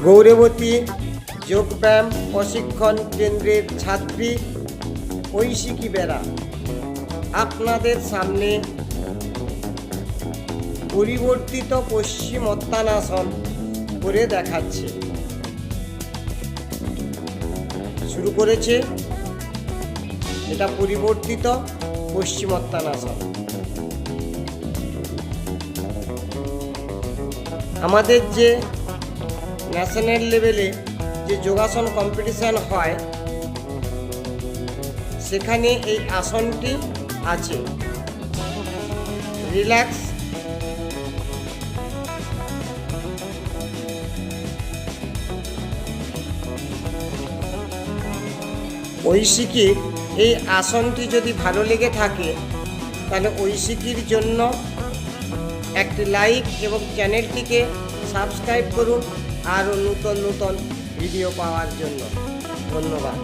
গৌরবতী যোগব্যায়াম প্রশিক্ষণ কেন্দ্রের ছাত্রী ঐশিকী বেরা আপনাদের সামনে পরিবর্তিত পশ্চিমোত্তানাসন করে দেখাচ্ছে। শুরু করেছে এটা পরিবর্তিত পশ্চিমোত্তানাসন। আমাদের যে ন্যাশনাল লেভেলে যে যোগাসন কম্পিটিশান হয় সেখানে এই আসনটি আছে। রিল্যাক্স, ঐশিকীর এই আসনটি যদি ভালো লেগে থাকে তাহলে ঐশিকীর জন্য একটি লাইক এবং চ্যানেলটিকে সাবস্ক্রাইব করুন আরও নতুন নতুন ভিডিও পাওয়ার জন্য। ধন্যবাদ।